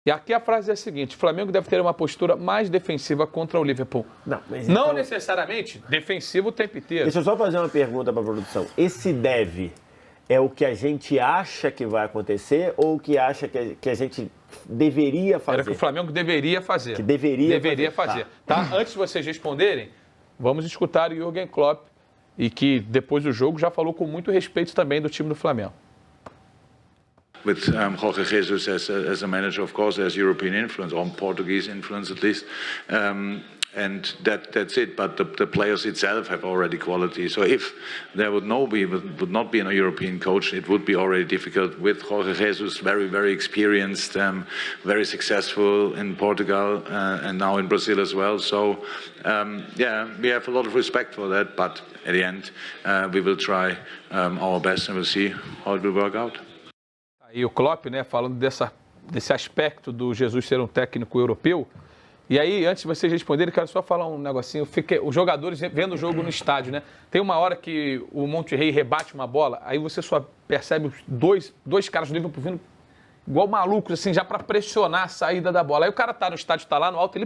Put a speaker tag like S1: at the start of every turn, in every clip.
S1: E aqui a frase é a seguinte: o Flamengo deve ter uma postura mais defensiva contra o Liverpool. Não necessariamente defensivo o tempo inteiro.
S2: Deixa eu só fazer uma pergunta para a produção. Esse deve é o que a gente acha que vai acontecer ou o que acha que a gente deveria fazer?
S1: Era o que o Flamengo deveria fazer.
S2: Que deveria
S1: fazer. Tá? Antes de vocês responderem, vamos escutar o Jürgen Klopp, e que depois do jogo já falou com muito respeito também do time do Flamengo.
S3: With Jorge Jesus as a manager, of course, there's European influence, or Portuguese influence at least, and that's it. But the players itself have already quality. So if there would not be a European coach, it would be already difficult. With Jorge Jesus, very experienced, very successful in Portugal and now in Brazil as well. So we have a lot of respect for that. But at the end, we will try our best and we'll see how it will work out.
S1: E o Klopp, né, falando desse aspecto do Jesus ser um técnico europeu. E aí, antes de vocês responderem, quero só falar um negocinho. Os jogadores vendo o jogo no estádio, né? Tem uma hora que o Monterrey rebate uma bola, aí você só percebe dois caras do Liverpool vindo igual malucos, assim, já para pressionar a saída da bola. Aí o cara tá no estádio, tá lá no alto,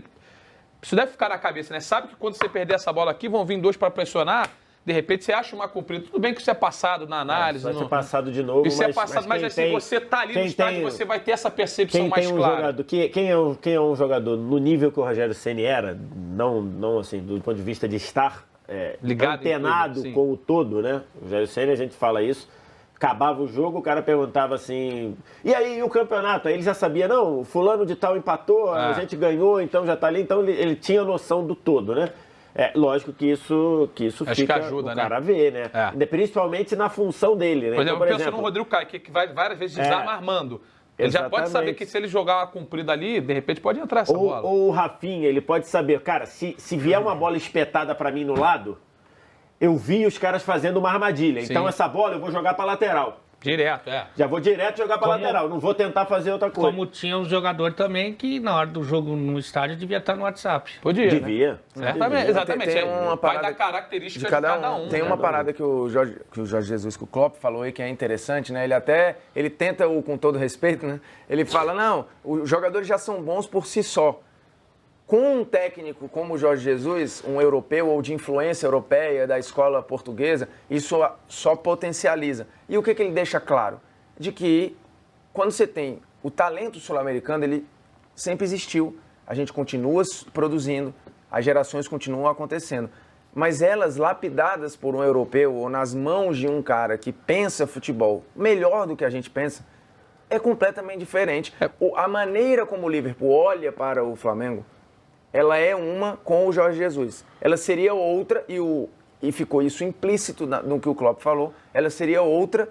S1: isso deve ficar na cabeça, né? Sabe que quando você perder essa bola aqui, vão vir dois para pressionar. De repente você acha uma cumprida. Tudo bem que isso é passado na análise.
S2: Vai ser passado de novo.
S1: Isso é passado, mas assim, você tá ali no estádio, você vai ter essa percepção mais clara.
S2: Quem é um jogador no nível que o Rogério Ceni era, não assim, do ponto de vista de estar
S1: ligado,
S2: antenado tudo, com o todo, né? O Rogério Ceni, a gente fala isso. Acabava o jogo, o cara perguntava assim, e aí, o campeonato? Aí ele já sabia, não, fulano de tal empatou, a gente ganhou, então já tá ali. Então ele tinha noção do todo, né? Lógico que isso
S1: acho
S2: fica
S1: que ajuda,
S2: o cara a ver, né? Principalmente na função dele, né?
S1: Por exemplo, pensa no Rodrigo Caio, que vai várias vezes desarma armando. Ele já pode saber que se ele jogar uma comprida ali, de repente pode entrar essa bola.
S2: Ou o Rafinha, ele pode saber, cara, se vier uma bola espetada para mim no lado, eu vi os caras fazendo uma armadilha. Sim. Então essa bola eu vou jogar para lateral.
S1: Direto,
S2: Já vou direto jogar para lateral, não vou tentar fazer outra coisa.
S4: Como tinha um jogador também que na hora do jogo no estádio devia estar no WhatsApp.
S2: Devia.
S1: Né? Exatamente.
S5: Tem uma
S1: vai dar característica de cada um.
S5: Tem uma parada que o Jorge Jesus, que o Klopp falou aí, que é interessante, né? Ele tenta, com todo respeito, né? Ele fala, não, os jogadores já são bons por si só. Com um técnico como o Jorge Jesus, um europeu ou de influência europeia da escola portuguesa, isso só potencializa. E o que ele deixa claro? De que quando você tem o talento sul-americano, ele sempre existiu. A gente continua produzindo, as gerações continuam acontecendo. Mas elas, lapidadas por um europeu ou nas mãos de um cara que pensa futebol melhor do que a gente pensa, é completamente diferente. A maneira como o Liverpool olha para o Flamengo, ela é uma com o Jorge Jesus. Ela seria outra, e ficou isso implícito no que o Klopp falou, ela seria outra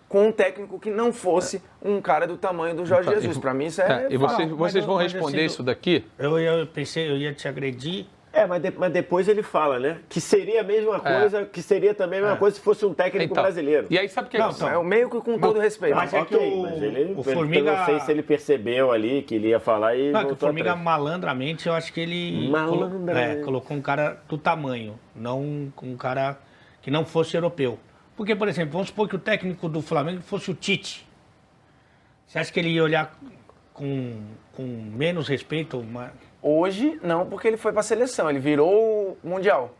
S5: com um técnico que não fosse um cara do tamanho do Jorge Jesus. Para mim isso é...
S1: E vocês vão responder assim, isso daqui?
S4: Eu pensei, eu ia te agredir.
S2: Mas depois ele fala, né? Que seria a mesma coisa, que seria também a mesma coisa se fosse um técnico brasileiro.
S1: E aí sabe o que
S5: é o meio que com todo respeito.
S4: Mas é que o Formiga...
S2: Eu não sei se ele percebeu ali que ele ia falar e
S4: não, que o Formiga malandramente, eu acho que ele colocou um cara do tamanho, não um cara que não fosse europeu. Porque, por exemplo, vamos supor que o técnico do Flamengo fosse o Tite. Você acha que ele ia olhar com menos respeito?
S5: Hoje, não, porque ele foi para a seleção, ele virou Mundial.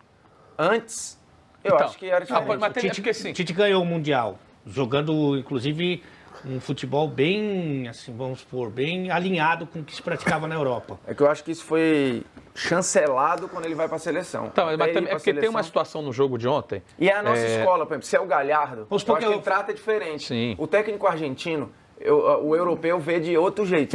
S5: Antes, eu acho que era diferente.
S4: O Tite ganhou o Mundial, jogando, inclusive, um futebol bem, assim, vamos supor, bem alinhado com o que se praticava na Europa.
S5: É que eu acho que isso foi chancelado quando ele vai para a seleção.
S1: Então, mas é porque tem uma situação no jogo de ontem...
S5: E é a nossa escola, por exemplo, se é o Galhardo, eu acho que ele trata diferente.
S1: Sim.
S5: O técnico argentino, o europeu vê de outro jeito.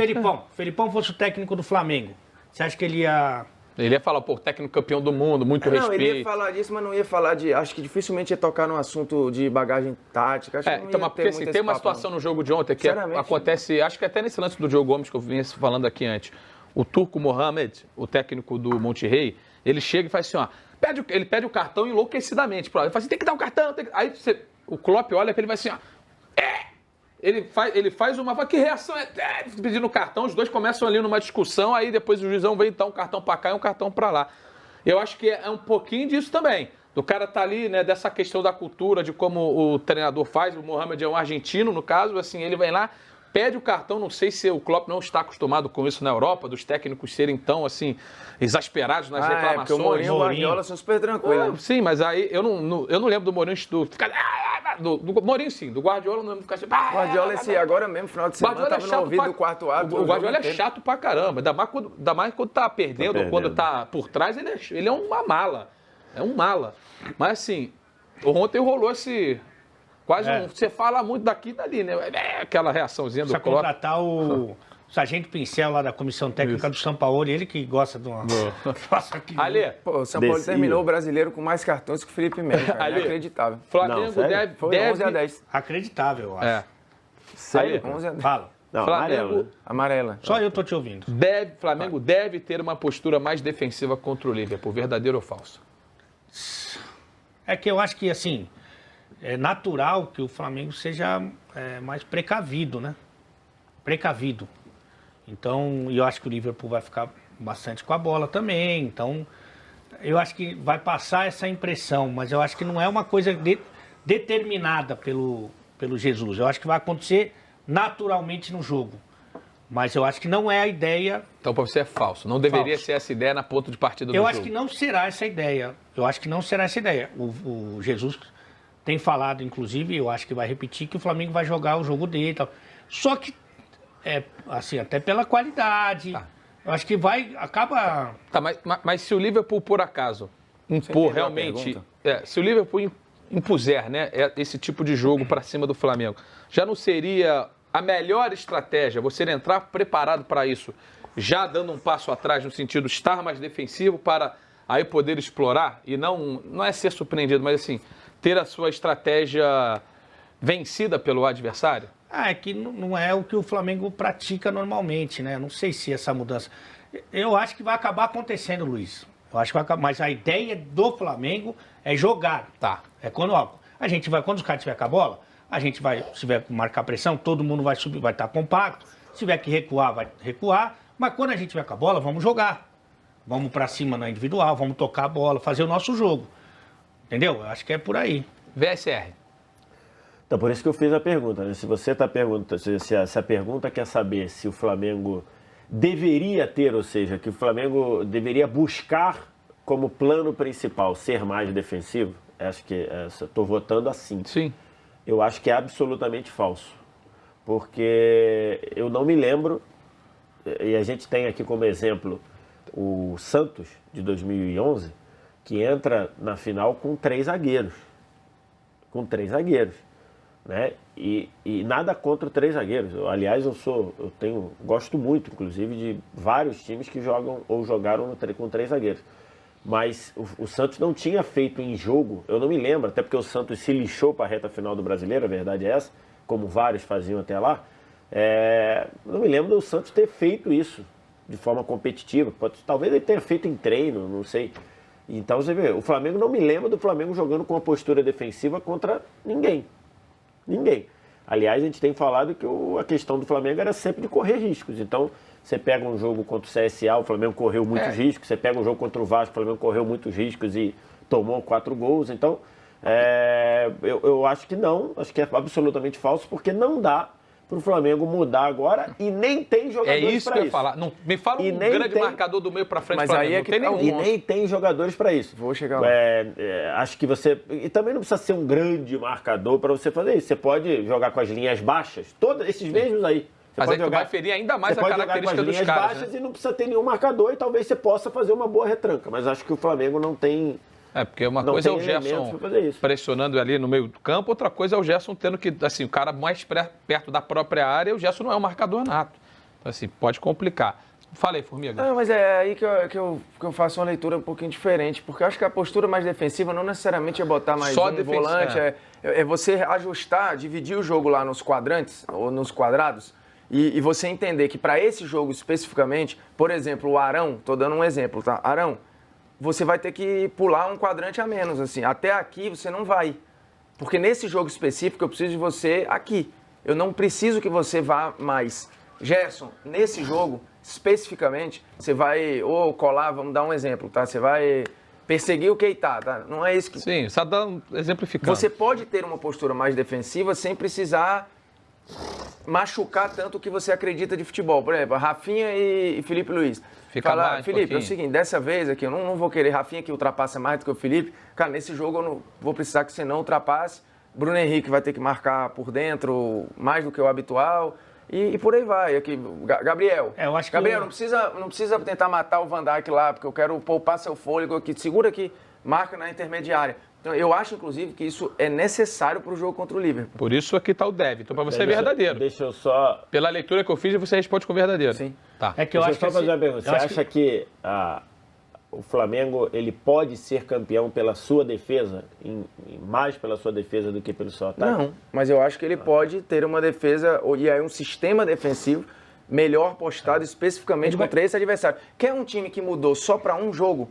S4: Felipão fosse o técnico do Flamengo. Você acha que ele ia...
S1: Ele ia falar, técnico campeão do mundo, muito respeito.
S5: Não, ele ia falar disso, mas não ia falar de... Acho que dificilmente ia tocar num assunto de bagagem tática. Acho que não ia
S1: porque assim, tem uma situação no jogo de ontem que acontece... Acho que até nesse lance do Diogo Gomes, que eu vinha falando aqui antes. O Turco Mohamed, o técnico do Monterrey, ele chega e faz assim, ele pede o cartão enlouquecidamente. Ele fala assim, tem que dar o cartão. Aí o Klopp olha que ele vai assim, Ele faz uma... Que reação é? Pedindo cartão, os dois começam ali numa discussão, aí depois o juizão vem então um cartão pra cá e um cartão pra lá. Eu acho que é um pouquinho disso também. Do cara tá ali, né, dessa questão da cultura, de como o treinador faz. O Mohamed é um argentino, no caso, assim, ele vem lá, pede o cartão, não sei se o Klopp não está acostumado com isso na Europa, dos técnicos serem tão, assim, exasperados nas reclamações.
S5: Porque o Mourinho e o Guardiola são super tranquilos.
S1: Sim, mas aí eu não lembro do Mourinho do Mourinho sim, do Guardiola não lembro de ficar assim...
S5: O Guardiola agora mesmo, final de semana, estava no ouvido do quarto árbitro.
S1: O Guardiola é chato pra caramba, ainda mais quando tá perdendo, ou quando tá por trás, ele é uma mala. É um mala. Mas assim, ontem rolou esse... Você fala muito daqui e dali, né? Aquela reaçãozinha do
S4: Klopp. Precisa contratar o Sargento Pincel lá da Comissão Técnica do São Paulo, ele que gosta de uma...
S1: Ali,
S5: o São Paulo terminou o brasileiro com mais cartões que o Felipe Melo, cara. É inacreditável.
S1: Flamengo deve...
S5: Foi 11-10.
S4: Acreditável, eu acho.
S2: Sério?
S5: 11-10.
S4: Fala.
S2: Não,
S1: Flamengo...
S5: Amarela.
S4: Só eu tô te ouvindo.
S1: Flamengo deve ter uma postura mais defensiva contra o Liverpool, verdadeiro ou falso?
S4: É que eu acho que, assim, é natural que o Flamengo seja mais precavido, né? Precavido. Então, eu acho que o Liverpool vai ficar bastante com a bola também. Então, eu acho que vai passar essa impressão, mas eu acho que não é uma coisa determinada pelo Jesus. Eu acho que vai acontecer naturalmente no jogo. Mas eu acho que não é a ideia...
S1: Então, para você é falso. Não deveria ser essa ideia na ponta de partida do jogo.
S4: Eu acho que não será essa ideia. O Jesus tem falado, inclusive, eu acho que vai repetir, que o Flamengo vai jogar o jogo dele e tal. Só que, assim, até pela qualidade, eu acho que acaba...
S1: Tá, mas se o Liverpool, por acaso, impor realmente... se o Liverpool impuser, né, esse tipo de jogo para cima do Flamengo, já não seria a melhor estratégia você entrar preparado para isso, já dando um passo atrás no sentido de estar mais defensivo para aí poder explorar e não é ser surpreendido, mas assim, ter a sua estratégia vencida pelo adversário?
S4: É que não é o que o Flamengo pratica normalmente, né? Não sei se essa mudança... Eu acho que vai acabar acontecendo, Luiz. Eu acho que vai acabar, mas a ideia do Flamengo é jogar.
S1: Tá.
S4: É quando os caras tiver com a bola, a gente vai, se tiver que marcar pressão, todo mundo vai subir, vai estar compacto. Se tiver que recuar, vai recuar. Mas quando a gente tiver com a bola, vamos jogar. Vamos pra cima na individual, vamos tocar a bola, fazer o nosso jogo. Entendeu? Eu acho que é por aí.
S1: VSR.
S2: Então, por isso que eu fiz a pergunta, né? Se você está perguntando, se a pergunta quer saber se o Flamengo deveria ter, ou seja, que o Flamengo deveria buscar como plano principal ser mais defensivo, acho que estou votando assim.
S1: Sim.
S2: Eu acho que é absolutamente falso. Porque eu não me lembro, e a gente tem aqui como exemplo o Santos, de 2011, que entra na final com 3 zagueiros. Com 3 zagueiros. Né? E nada contra 3 zagueiros. Aliás, gosto muito, inclusive, de vários times que jogam ou jogaram com 3 zagueiros. Mas o Santos não tinha feito em jogo, eu não me lembro, até porque o Santos se lixou para a reta final do Brasileiro, a verdade é essa, como vários faziam até lá. Não me lembro do Santos ter feito isso de forma competitiva. Talvez ele tenha feito em treino, não sei. Então você vê, o Flamengo, não me lembro do Flamengo jogando com uma postura defensiva contra ninguém. Ninguém. Aliás, a gente tem falado que a questão do Flamengo era sempre de correr riscos. Então, você pega um jogo contra o CSA, o Flamengo correu muitos riscos. Você pega um jogo contra o Vasco, o Flamengo correu muitos riscos e tomou 4 gols. Então, eu acho que não. Acho que é absolutamente falso, porque não dá para o Flamengo mudar agora e nem tem jogadores para isso.
S1: É isso que eu ia falar. Não, me fala um grande marcador do meio para frente.
S5: Mas
S1: Flamengo.
S5: aí é que
S1: não tem nenhum.
S2: E nem tem jogadores para isso.
S5: Vou chegar lá.
S2: Acho que você... E também não precisa ser um grande marcador para você fazer isso. Você pode jogar com as linhas baixas, todos esses mesmos aí.
S1: Mas aí vai ferir ainda mais a característica dos caras. Você pode jogar com as linhas baixas,
S2: e não precisa ter nenhum marcador e talvez você possa fazer uma boa retranca. Mas acho que o Flamengo não tem...
S1: Porque uma coisa é o Gerson pressionando ali no meio do campo, outra coisa é o Gerson tendo que, assim, o cara mais perto da própria área, o Gerson não é um marcador nato. Então, assim, pode complicar. Falei, Formiga.
S5: Não, mas é aí que eu faço uma leitura um pouquinho diferente, porque eu acho que a postura mais defensiva não necessariamente é botar mais só um volante, é você ajustar, dividir o jogo lá nos quadrantes, ou nos quadrados, e você entender que para esse jogo especificamente, por exemplo, o Arão, tô dando um exemplo, tá? Arão, você vai ter que pular um quadrante a menos, assim. Até aqui você não vai. Porque nesse jogo específico eu preciso de você aqui. Eu não preciso que você vá mais. Gerson, nesse jogo, especificamente, você vai colar, vamos dar um exemplo, tá? Você vai perseguir o Keita, tá? Não é isso que...
S1: Sim, só dando exemplificando.
S5: Você pode ter uma postura mais defensiva sem precisar machucar tanto o que você acredita de futebol. Por exemplo, Rafinha e Felipe Luiz.
S1: Fica mais um
S5: Felipe, é o
S1: pouquinho.
S5: seguinte, dessa vez aqui, eu não vou querer Rafinha que ultrapassa mais do que o Felipe. Cara, nesse jogo eu não vou precisar que você não ultrapasse. Bruno Henrique vai ter que marcar por dentro mais do que o habitual. E por aí vai. Aqui, Gabriel.
S4: Eu acho que
S5: Gabriel, não precisa tentar matar o Van Dijk lá, porque eu quero poupar seu fôlego aqui. Segura aqui, marca na intermediária. Então, eu acho, inclusive, que isso é necessário para o jogo contra o Liverpool.
S1: Por isso aqui está o deve. Então, para você é verdadeiro.
S2: Deixa eu só...
S1: Pela leitura que eu fiz, você responde com verdadeiro.
S5: Sim.
S1: Tá.
S4: É que eu
S2: Deixa
S4: acho que
S2: eu só fazer uma
S4: assim,
S2: pergunta. Você acha que o Flamengo ele pode ser campeão pela sua defesa, mais pela sua defesa do que pelo seu ataque?
S5: Não, mas eu acho que ele pode ter uma defesa, e aí um sistema defensivo melhor postado especificamente contra esse adversário. Quer um time que mudou só para um jogo,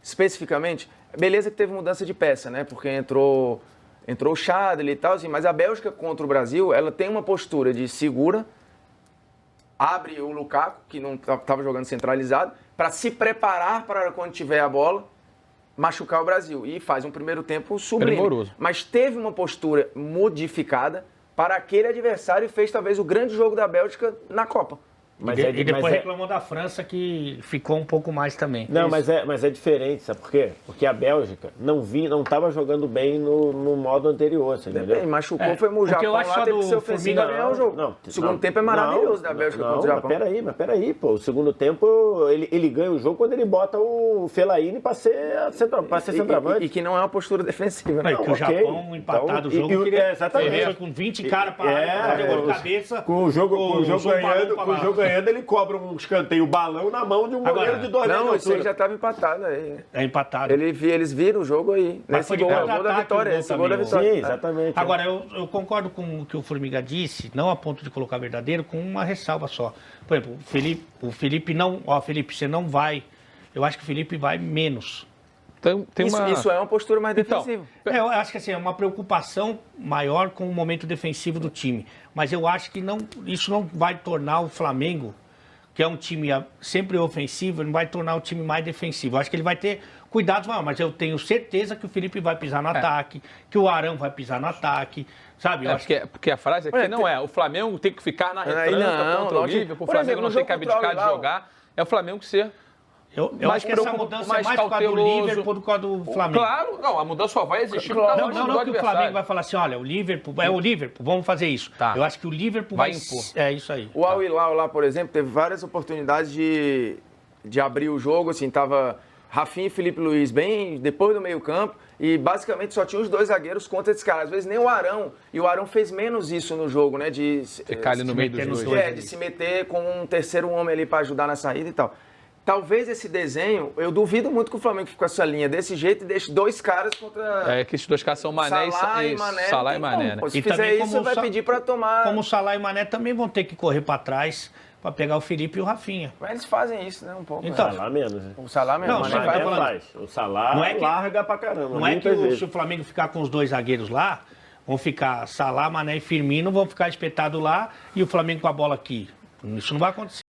S5: especificamente? Beleza que teve mudança de peça, né? Porque entrou o Chadli e tal, assim, mas a Bélgica contra o Brasil, ela tem uma postura de segura, abre o Lukaku, que não estava jogando centralizado, para se preparar para quando tiver a bola, machucar o Brasil. E faz um primeiro tempo sublime.
S1: Primoroso.
S5: Mas teve uma postura modificada para aquele adversário e fez talvez o grande jogo da Bélgica na Copa.
S4: E depois reclamou da França, que ficou um pouco mais também.
S2: Não, mas é diferente, sabe por quê? Porque a Bélgica não estava jogando bem no modo anterior, você entendeu?
S5: E machucou, foi o
S4: que
S5: Japão
S4: eu acho
S5: lá,
S4: só
S5: teve
S4: do
S5: que ser ofensivo a ganhar o jogo. O segundo tempo é maravilhoso da Bélgica contra o Japão.
S2: Mas peraí, pô. O segundo tempo, ele ganha o jogo quando ele bota o Fellaini para ser centroavante.
S5: E que não é uma postura defensiva, né?
S4: Não, que o Japão empatado o jogo,
S2: exatamente.
S4: com 20 caras para de cabeça.
S2: Com o jogo ganhando, ele cobra um escanteio balão na mão de um goleiro de 2 metros.
S5: Não, isso aí já estava empatado aí.
S4: É empatado.
S5: Eles viram o jogo aí.
S4: Mas
S5: Nesse gol, é o gol da vitória. Esse gol da vitória.
S2: Sim, exatamente.
S4: Agora, eu concordo com o que o Formiga disse, não a ponto de colocar verdadeiro, com uma ressalva só. Por exemplo, o Felipe não... Ó, Felipe, você não vai... Eu acho que o Felipe vai menos.
S1: Então,
S5: Isso é uma postura mais defensiva.
S4: Eu acho que assim, é uma preocupação maior com o momento defensivo do time. Mas eu acho que isso não vai tornar o Flamengo, que é um time sempre ofensivo, não vai tornar o time mais defensivo. Eu acho que ele vai ter cuidados maiores, mas eu tenho certeza que o Felipe vai pisar no ataque, que o Arão vai pisar no ataque, sabe?
S1: Porque a frase aqui não é o Flamengo tem que ficar na retranca contra o Liverpool, o Flamengo não tem que abdicar de jogar, é o Flamengo ser...
S4: Eu acho que essa mudança é mais por causa do Liverpool do que por causa do Flamengo.
S1: Claro, não, a mudança só vai existir por causa do
S4: Não que o Flamengo vai falar assim, olha, o Liverpool, vamos fazer isso.
S1: Tá.
S4: Eu acho que o Liverpool
S1: vai impor.
S4: É isso aí.
S5: O Al Hilal lá, por exemplo, teve várias oportunidades de abrir o jogo, assim, tava Rafinha e Felipe Luiz bem depois do meio campo e basicamente só tinha os dois zagueiros contra esses caras. Às vezes nem o Arão, e o Arão fez menos isso no jogo, né, de
S1: ficar ali no meio dos dois.
S5: De se meter com um terceiro homem ali para ajudar na saída e tal. Talvez esse desenho, eu duvido muito que o Flamengo fique com essa linha desse jeito e deixe dois caras contra...
S1: É que esses dois caras são Mané e Mané. Salah e Mané, né?
S5: Se fizer isso, você vai pedir para tomar...
S4: Como o Salah e Mané também vão ter que correr para trás para pegar o Felipe e o Rafinha.
S5: Mas eles fazem isso, né, um pouco.
S4: Então,
S2: O Salah menos, né?
S5: O Salah mesmo.
S4: Não,
S5: Mané
S4: Salah
S5: vai
S4: falando-
S2: Faz. O Salah
S4: Não é que-
S2: larga pra caramba.
S4: Não é que
S2: muitas vezes.
S4: se o Flamengo ficar com os dois zagueiros lá, vão ficar Salah, Mané e Firmino, vão ficar espetados lá e o Flamengo com a bola aqui. Isso não vai acontecer.